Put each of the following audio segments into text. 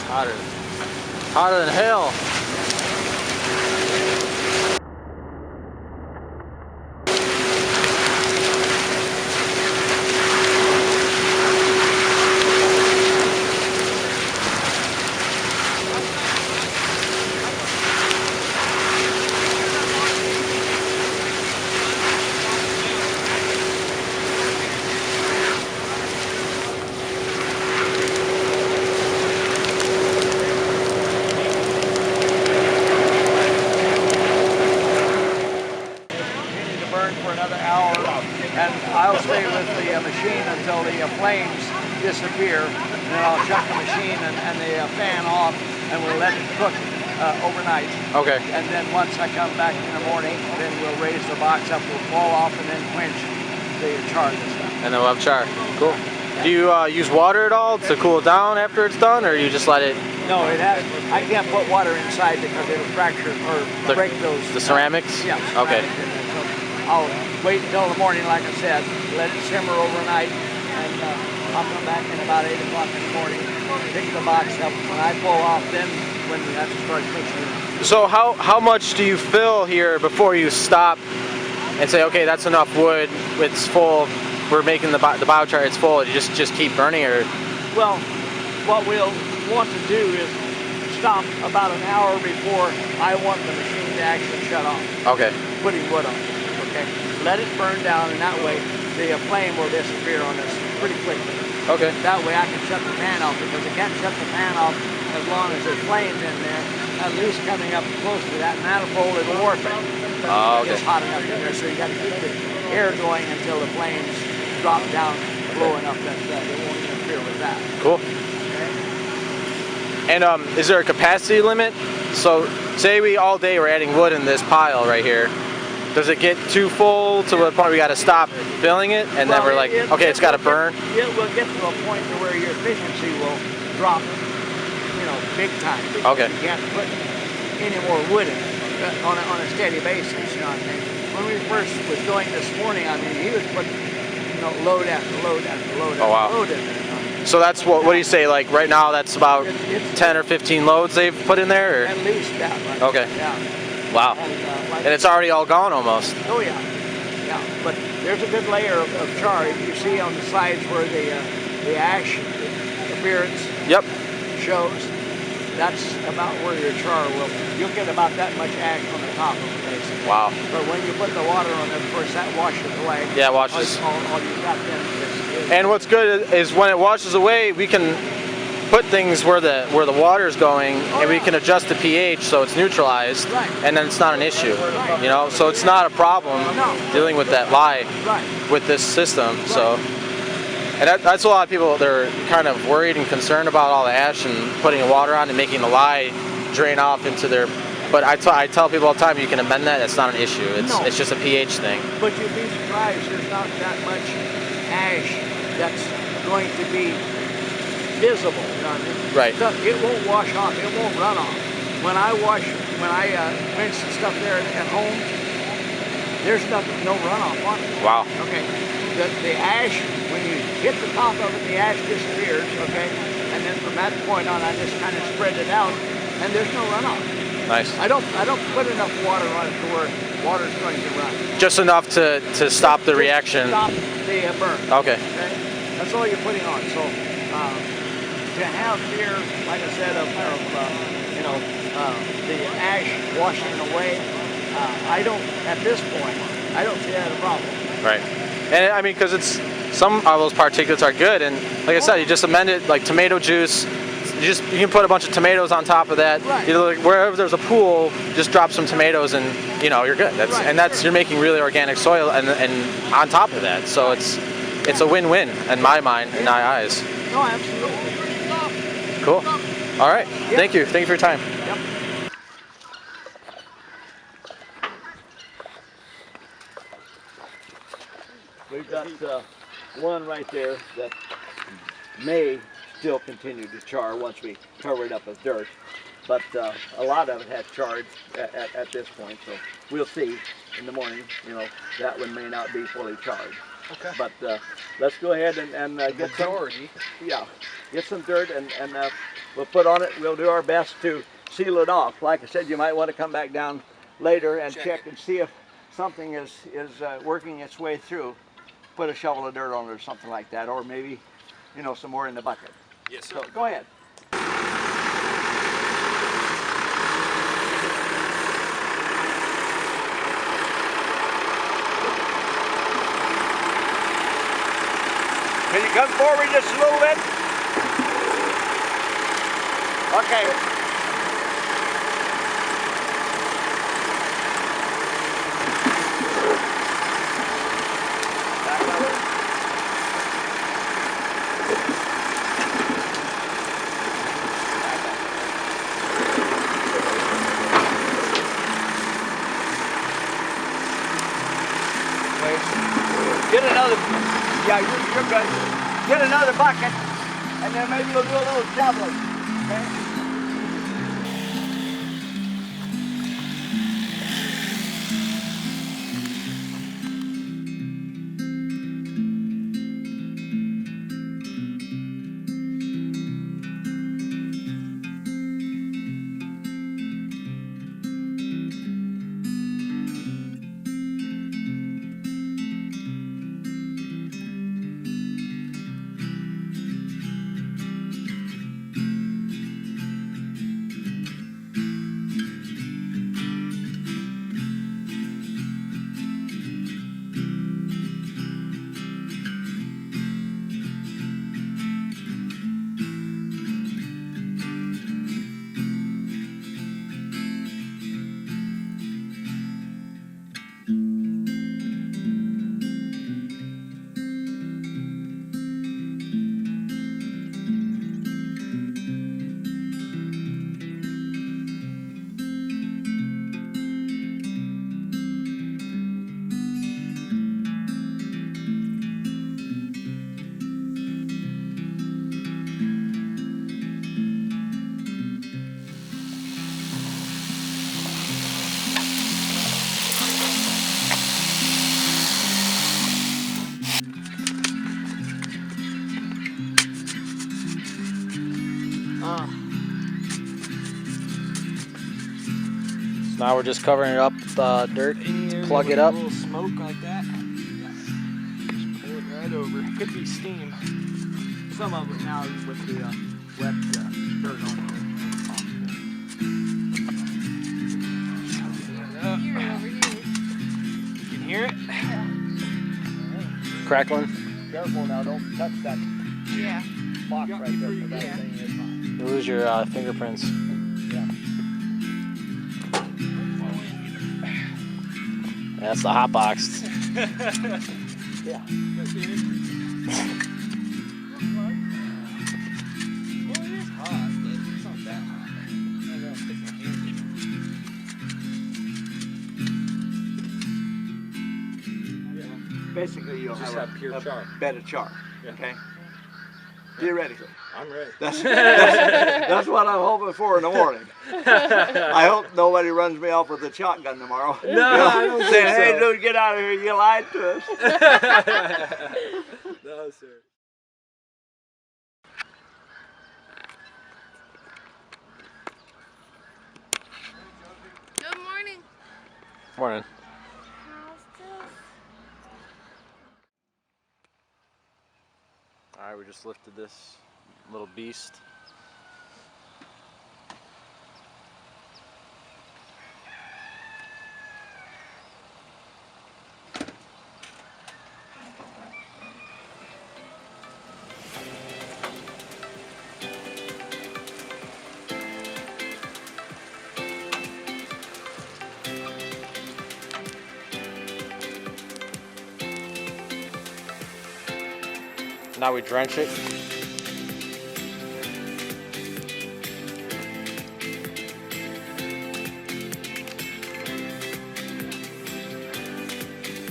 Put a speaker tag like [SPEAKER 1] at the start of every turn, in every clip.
[SPEAKER 1] Hotter. Hotter than hell. For another hour, and I'll stay with the machine until the flames disappear. Then I'll shut the machine and the fan off, and we'll let it cook overnight.
[SPEAKER 2] Okay.
[SPEAKER 1] And then once I come back in the morning, then we'll raise the box up, we'll fall off, and then quench the char and stuff.
[SPEAKER 2] And then we'll have char. Cool. Do you use water at all to cool it down after it's done, or you just let it?
[SPEAKER 1] No, it has. I can't put water inside because it'll fracture or break those.
[SPEAKER 2] The ceramics?
[SPEAKER 1] Yeah.
[SPEAKER 2] Okay.
[SPEAKER 1] I'll wait until the morning, like I said, let it simmer overnight, and I'll come back in about 8 o'clock in the morning, pick the box up. When I pull off, then when we have to start cooking.
[SPEAKER 2] So how much do you fill here before you stop and say, okay, that's enough wood, it's full, we're making the biochar, it's full, you just keep burning, or?
[SPEAKER 1] Well, what we'll want to do is stop about an hour before I want the machine to actually shut off.
[SPEAKER 2] Okay.
[SPEAKER 1] Putting wood on. Okay, let it burn down, and that way the flame will disappear on this pretty quickly.
[SPEAKER 2] Okay.
[SPEAKER 1] That way I can shut the fan off, because I can't shut the fan off as long as there's flames in there, at least coming up close to that manifold, it'll warp it.
[SPEAKER 2] Oh, okay.
[SPEAKER 1] It's hot enough in there, so you got to keep the air going until the flames drop down low enough that it won't interfere with that.
[SPEAKER 2] Cool.
[SPEAKER 1] Okay.
[SPEAKER 2] And is there a capacity limit? So say we all day we're adding wood in this pile right here. Does it get too full to the point we got to stop filling it, and then we're like, okay, it's got to burn?
[SPEAKER 1] It will get to a point to where your efficiency will drop, big time.
[SPEAKER 2] Okay.
[SPEAKER 1] You can't put any more wood in it on a steady basis, you know what I mean? When we first was doing this morning, I mean, he was putting, load after load after load after load in there.
[SPEAKER 2] So that's what do you say, like right now that's about 10 or 15 loads they've put in there? Or?
[SPEAKER 1] At least that much.
[SPEAKER 2] Okay.
[SPEAKER 1] Yeah.
[SPEAKER 2] Wow. And it's already all gone almost.
[SPEAKER 1] Oh yeah. Yeah. But there's a good layer of char. You see on the sides where the ash appearance shows. That's about where your char will. You'll get about that much ash on the top of it, basically.
[SPEAKER 2] Wow.
[SPEAKER 1] But when you put the water on it, of course, that washes away.
[SPEAKER 2] Yeah, it washes.
[SPEAKER 1] All you got then is.
[SPEAKER 2] And what's good is when it washes away, we can put things where the water is going, and we can adjust the pH so it's neutralized, and then it's not an issue. So it's not a problem dealing with that lye with this system. So. And that's a lot of people, they're kind of worried and concerned about all the ash and putting the water on and making the lye drain off into their, but I tell people all the time, you can amend that, it's not an issue, it's just a pH thing.
[SPEAKER 1] But you'd be surprised, there's not that much ash that's going to be visible, you know what I mean?
[SPEAKER 2] Right.
[SPEAKER 1] It won't wash off, it won't run off. When I rinse the stuff there at home, there's no runoff on it.
[SPEAKER 2] Wow.
[SPEAKER 1] Okay. The ash, when you hit the top of it, the ash disappears, okay? And then from that point on, I just kind of spread it out, and there's no runoff.
[SPEAKER 2] Nice.
[SPEAKER 1] I don't put enough water on it to where water's going to run.
[SPEAKER 2] Just enough to stop the reaction.
[SPEAKER 1] Stop the burn.
[SPEAKER 2] Okay.
[SPEAKER 1] That's all you're putting on. So to have fear, like I said, of the ash washing away, I don't, at this point, I don't see that as a problem.
[SPEAKER 2] Right. And I mean, because some of those particulates are good, and like I said, you just amend it like tomato juice. You can put a bunch of tomatoes on top of that.
[SPEAKER 1] Right.
[SPEAKER 2] Wherever there's a pool, just drop some tomatoes, and you're good. You're making really organic soil, and on top of that, so it's a win-win in my mind, in my eyes.
[SPEAKER 1] No, absolutely.
[SPEAKER 2] Cool. All right.
[SPEAKER 1] Yeah.
[SPEAKER 2] Thank you for your time.
[SPEAKER 1] Yep. We've got one right there that may still continue to char once we cover it up with dirt, but a lot of it has charred at this point, so we'll see in the morning. That one may not be fully charred. Okay. But let's go ahead and get some. Yeah, get some dirt and we'll put on it. We'll do our best to seal it off. Like I said, you might want to come back down later and check and see if something is working its way through. Put a shovel of dirt on it or something like that, or maybe, you know, some more in the bucket.
[SPEAKER 3] Yes, sir.
[SPEAKER 1] So go ahead. Can you come forward just a little bit? Okay. Get another, yeah, you're good. Get another bucket, and then maybe we'll do a little shoveling, okay?
[SPEAKER 2] So now we're just covering it up with dirt to plug it up.
[SPEAKER 3] A little smoke like that. Yeah. Just pull it right over. Could be steam.
[SPEAKER 1] Some of it now with the wet dirt on it.
[SPEAKER 4] Hear it over here.
[SPEAKER 3] You can hear it?
[SPEAKER 2] Crackling.
[SPEAKER 1] Careful now, don't touch that
[SPEAKER 4] Yeah.
[SPEAKER 1] box
[SPEAKER 3] Yeah,
[SPEAKER 1] right there.
[SPEAKER 3] pretty
[SPEAKER 1] That
[SPEAKER 4] good.
[SPEAKER 1] thing is fine.
[SPEAKER 2] You lose your fingerprints.
[SPEAKER 1] Yeah.
[SPEAKER 2] That's the hot box.
[SPEAKER 1] Yeah.
[SPEAKER 3] Well, it is hot, but it's not that hot. I'm gonna stick my hand in.
[SPEAKER 1] Basically, you'll
[SPEAKER 3] Just
[SPEAKER 1] have
[SPEAKER 3] have pure
[SPEAKER 1] a
[SPEAKER 3] char.
[SPEAKER 1] bed of char.
[SPEAKER 3] Yeah.
[SPEAKER 1] Okay. Theoretically.
[SPEAKER 3] I'm ready.
[SPEAKER 1] That's what I'm hoping for in the morning. I hope nobody runs me off with a shotgun tomorrow.
[SPEAKER 3] No, I don't
[SPEAKER 1] saying,
[SPEAKER 3] think
[SPEAKER 1] hey,
[SPEAKER 3] so.
[SPEAKER 1] dude, get out of here. You lied to us.
[SPEAKER 3] No, sir.
[SPEAKER 4] Good morning.
[SPEAKER 2] Morning. Alright, we just lifted this little beast. Now we drench it.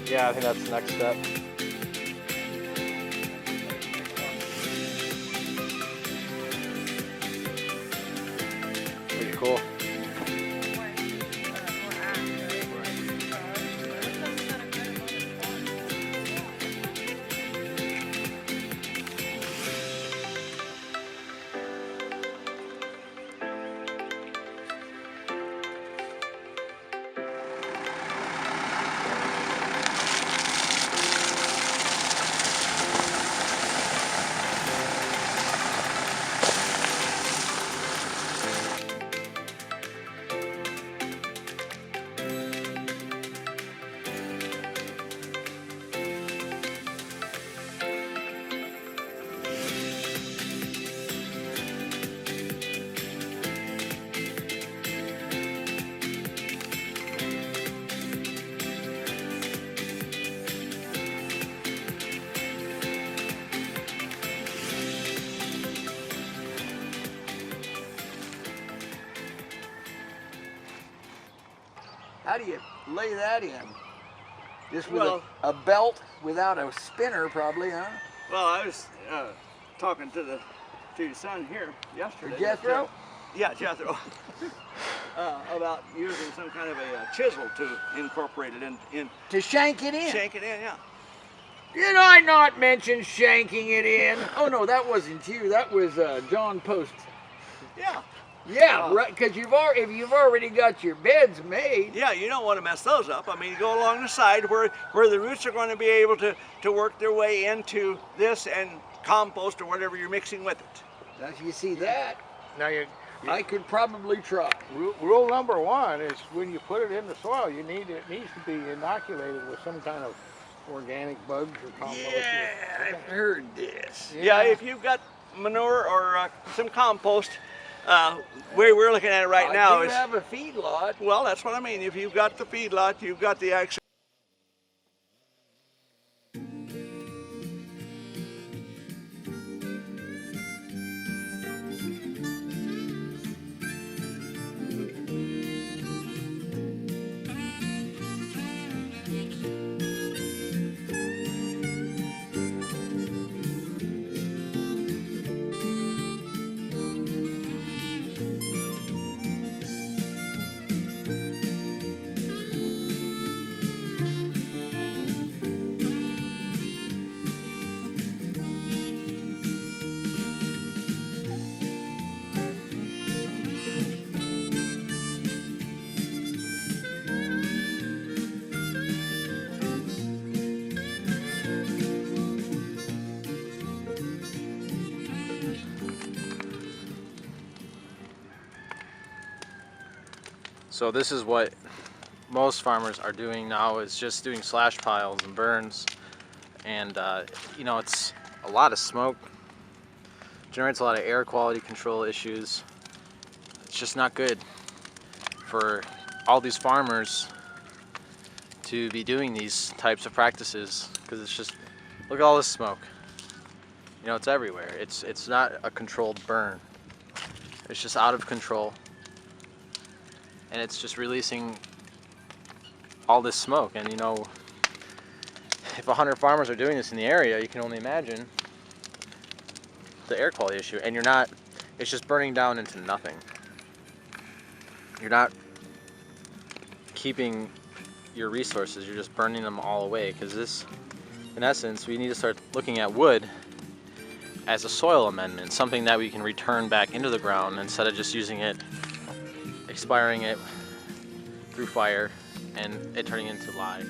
[SPEAKER 2] Yeah, I think that's the next step. Pretty cool.
[SPEAKER 1] How do you lay that in? Just with
[SPEAKER 3] Well-
[SPEAKER 1] a belt without a spinner, probably, huh?
[SPEAKER 3] Well, I was talking to your son here yesterday.
[SPEAKER 1] Jethro?
[SPEAKER 3] Yeah, Jethro. About using some kind of a chisel to incorporate it in
[SPEAKER 1] To shank it in.
[SPEAKER 3] shank it in, yeah.
[SPEAKER 1] Did I not mention shanking it in? Oh no, that wasn't you. That was John Post.
[SPEAKER 3] Yeah.
[SPEAKER 1] Yeah, right. Because if you've already got your beds made.
[SPEAKER 3] Yeah, you don't want to mess those up. I mean, you go along the side where the roots are going to be able to work their way into this and compost or whatever you're mixing with it.
[SPEAKER 1] Now, if you see that,
[SPEAKER 5] Now,
[SPEAKER 1] I could probably try.
[SPEAKER 5] rule number one is when you put it in the soil, it needs to be inoculated with some kind of organic bugs or compost.
[SPEAKER 1] Yeah, I've heard this.
[SPEAKER 3] Yeah, if you've got manure or some compost, where we're looking at it right now
[SPEAKER 1] I do
[SPEAKER 3] is,
[SPEAKER 1] have a feedlot.
[SPEAKER 3] well, that's what I mean. If you've got the feedlot, you've got the access.
[SPEAKER 2] So this is what most farmers are doing now, is just doing slash piles and burns. And you know, it's a lot of smoke, generates a lot of air quality control issues. It's just not good for all these farmers to be doing these types of practices, because it's just, look at all this smoke. You know, it's everywhere. It's not a controlled burn. It's just out of control. And it's just releasing all this smoke. And you know, if 100 farmers are doing this in the area, you can only imagine the air quality issue. And you're not, it's just burning down into nothing. You're not keeping your resources, you're just burning them all away. Because this, in essence, we need to start looking at wood as a soil amendment, something that we can return back into the ground instead of just using it, expiring it through fire, and it turning into lye.